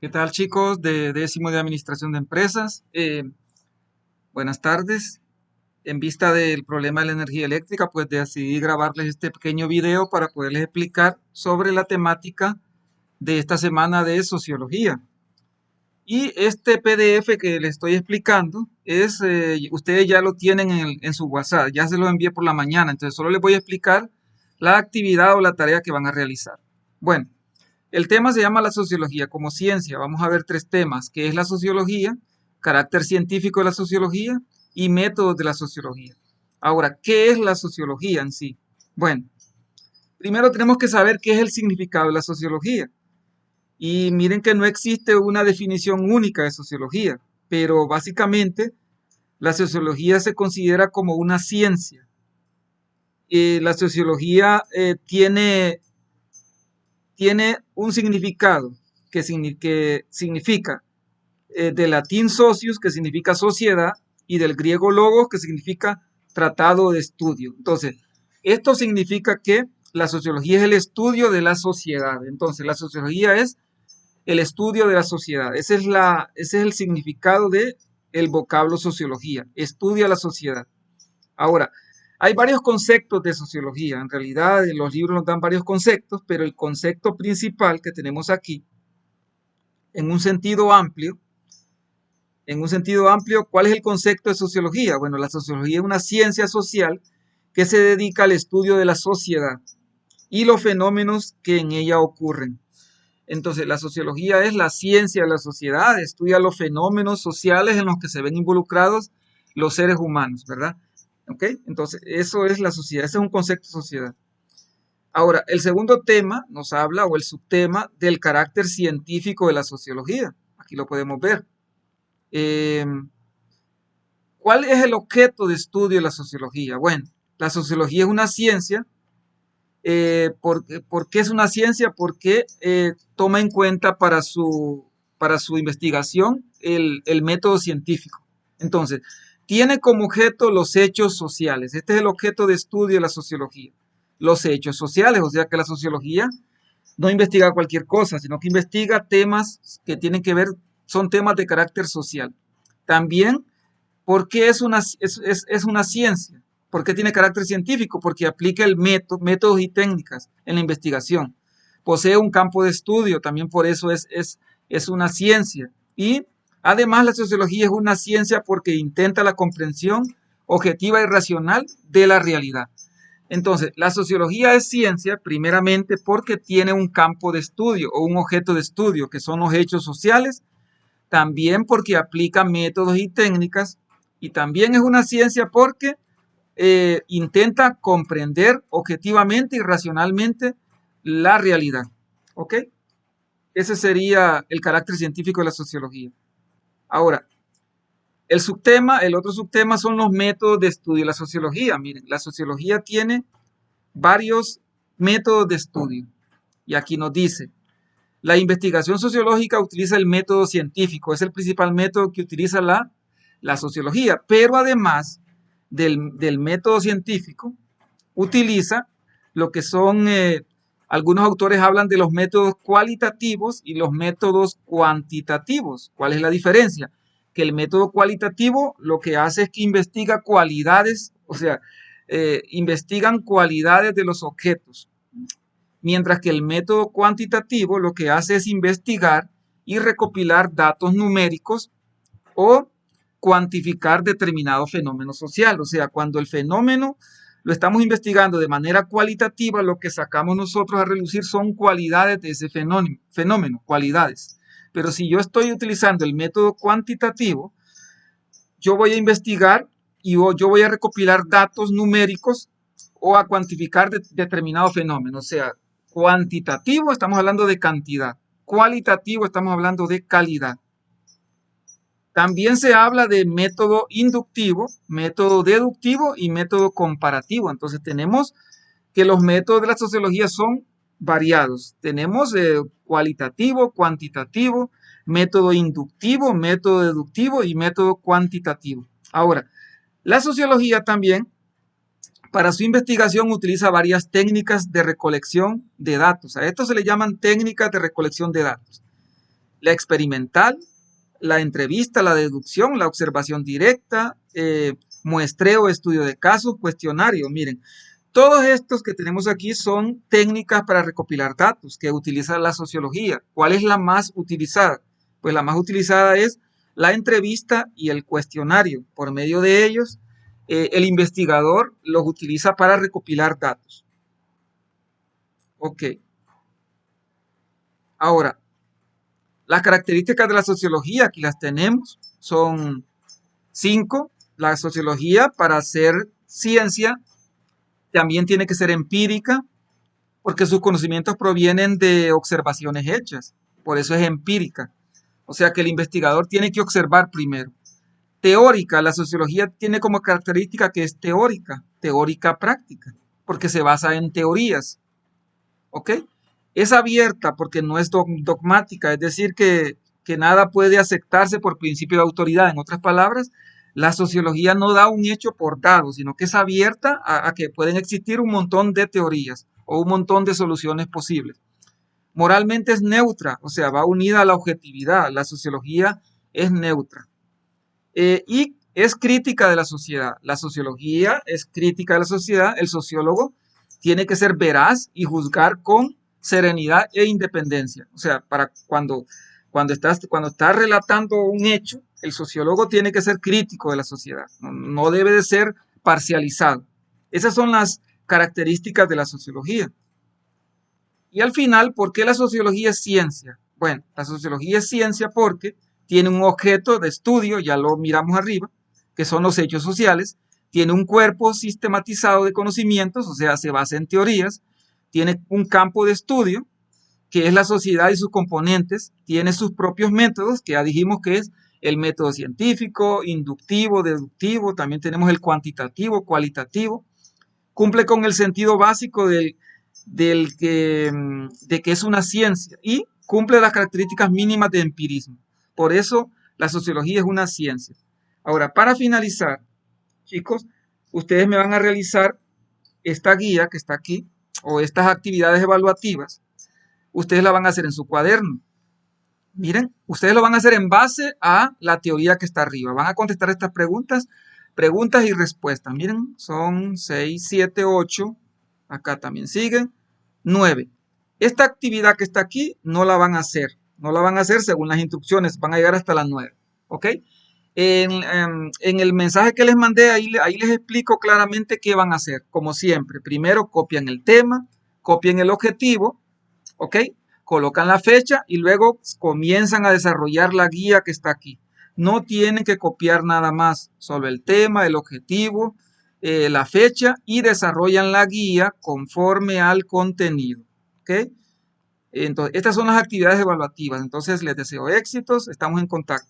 ¿Qué tal, chicos de décimo de Administración de Empresas? Buenas tardes. En vista del problema de la energía eléctrica, pues decidí grabarles este pequeño video para poderles explicar sobre la temática de esta semana de sociología. Y este PDF que les estoy explicando ustedes ya lo tienen en su WhatsApp, ya se lo envié por la mañana, entonces solo les voy a explicar la actividad o la tarea que van a realizar. Bueno. El tema se llama la sociología como ciencia. Vamos a ver tres temas, que es la sociología, carácter científico de la sociología y métodos de la sociología. Ahora, ¿qué es la sociología en sí? Bueno, primero tenemos que saber qué es el significado de la sociología. Y miren que no existe una definición única de sociología, pero básicamente la sociología se considera como una ciencia. La sociología tiene un significado que significa del latín socius, que significa sociedad, y del griego logos, que significa tratado de estudio. Entonces, esto significa que la sociología es el estudio de la sociedad. Entonces, la sociología es el estudio de la sociedad. Ese es el significado de el vocablo sociología. Estudia la sociedad. Ahora, hay varios conceptos de sociología. En realidad, los libros nos dan varios conceptos, pero el concepto principal que tenemos aquí, en un sentido amplio, ¿cuál es el concepto de sociología? Bueno, la sociología es una ciencia social que se dedica al estudio de la sociedad y los fenómenos que en ella ocurren. Entonces, la sociología es la ciencia de la sociedad, estudia los fenómenos sociales en los que se ven involucrados los seres humanos, ¿verdad? ¿Ok? Entonces, eso es la sociedad, ese es un concepto de sociedad. Ahora, el segundo tema nos habla, o el subtema, del carácter científico de la sociología. Aquí lo podemos ver. Eh, ¿Cuál es el objeto de estudio de la sociología? Bueno, la sociología es una ciencia. ¿Por qué es una ciencia? Porque toma en cuenta para su investigación el método científico. Entonces, tiene como objeto los hechos sociales. Este es el objeto de estudio de la sociología. Los hechos sociales, o sea que la sociología no investiga cualquier cosa, sino que investiga temas que tienen que ver, son temas de carácter social. También, ¿por qué es una ciencia? ¿Por qué tiene carácter científico? Porque aplica métodos y técnicas en la investigación. Posee un campo de estudio, también por eso es una ciencia. Y además la sociología es una ciencia porque intenta la comprensión objetiva y racional de la realidad. Entonces, la sociología es ciencia primeramente porque tiene un campo de estudio o un objeto de estudio, que son los hechos sociales, también porque aplica métodos y técnicas, y también es una ciencia porque intenta comprender objetivamente y racionalmente la realidad. ¿Ok? Ese sería el carácter científico de la sociología. Ahora, el otro subtema son los métodos de estudio de la sociología. Miren, la sociología tiene varios métodos de estudio. Y aquí nos dice, la investigación sociológica utiliza el método científico, es el principal método que utiliza la sociología, pero además del método científico, utiliza lo que son, algunos autores hablan de los métodos cualitativos y los métodos cuantitativos. ¿Cuál es la diferencia? Que el método cualitativo lo que hace es que investiga cualidades, o sea, investigan cualidades de los objetos, mientras que el método cuantitativo lo que hace es investigar y recopilar datos numéricos o cuantificar determinado fenómeno social. O sea, cuando el fenómeno lo estamos investigando de manera cualitativa, lo que sacamos nosotros a relucir son cualidades de ese fenómeno, cualidades. Pero si yo estoy utilizando el método cuantitativo, yo voy a investigar y yo voy a recopilar datos numéricos o a cuantificar determinado fenómeno. O sea, cuantitativo estamos hablando de cantidad, cualitativo estamos hablando de calidad. También se habla de método inductivo, método deductivo y método comparativo. Entonces tenemos que los métodos de la sociología son variados. Tenemos cualitativo, cuantitativo, método inductivo, método deductivo y método cuantitativo. Ahora, la sociología también, para su investigación, utiliza varias técnicas de recolección de datos. A esto se le llaman técnicas de recolección de datos. la experimental, la entrevista, la deducción, la observación directa, muestreo, estudio de casos, cuestionario. Miren, todos estos que tenemos aquí son técnicas para recopilar datos que utiliza la sociología. ¿Cuál es la más utilizada? Pues la más utilizada es la entrevista y el cuestionario. Por medio de ellos, el investigador los utiliza para recopilar datos. Ok. Ahora, las características de la sociología, aquí las tenemos, son 5. La sociología, para ser ciencia, también tiene que ser empírica, porque sus conocimientos provienen de observaciones hechas. Por eso es empírica. O sea que el investigador tiene que observar primero. Teórica, la sociología tiene como característica que es teórica, teórica práctica, porque se basa en teorías. ¿Ok? Es abierta porque no es dogmática, es decir, que nada puede aceptarse por principio de autoridad. En otras palabras, la sociología no da un hecho por dado, sino que es abierta a que pueden existir un montón de teorías o un montón de soluciones posibles. Moralmente es neutra, o sea, va unida a la objetividad. La sociología es neutra. Y es crítica de la sociedad. La sociología es crítica de la sociedad. El sociólogo tiene que ser veraz y juzgar con serenidad e independencia. O sea, para cuando estás relatando un hecho, el sociólogo tiene que ser crítico de la sociedad. No debe de ser parcializado. Esas son las características de la sociología. Y al final, ¿por qué la sociología es ciencia? Bueno, la sociología es ciencia porque tiene un objeto de estudio, ya lo miramos arriba, que son los hechos sociales, tiene un cuerpo sistematizado de conocimientos, o sea, se basa en teorías, tiene un campo de estudio, que es la sociedad y sus componentes, tiene sus propios métodos, que ya dijimos que es el método científico, inductivo, deductivo, también tenemos el cuantitativo, cualitativo, cumple con el sentido básico de que es una ciencia y cumple las características mínimas de empirismo. Por eso la sociología es una ciencia. Ahora, para finalizar, chicos, ustedes me van a realizar esta guía que está aquí o estas actividades evaluativas. Ustedes la van a hacer en su cuaderno. Miren, ustedes lo van a hacer en base a la teoría que está arriba. Van a contestar estas preguntas y respuestas. Miren, son 6, 7, 8. Acá también siguen. 9. Esta actividad que está aquí no la van a hacer. No la van a hacer según las instrucciones. Van a llegar hasta las 9. ¿Ok? En el mensaje que les mandé, ahí les explico claramente qué van a hacer. Como siempre, primero copian el tema, copian el objetivo, ¿ok? Colocan la fecha y luego comienzan a desarrollar la guía que está aquí. No tienen que copiar nada más, solo el tema, el objetivo, la fecha y desarrollan la guía conforme al contenido. ¿Ok? Entonces, estas son las actividades evaluativas. Entonces, les deseo éxitos. Estamos en contacto.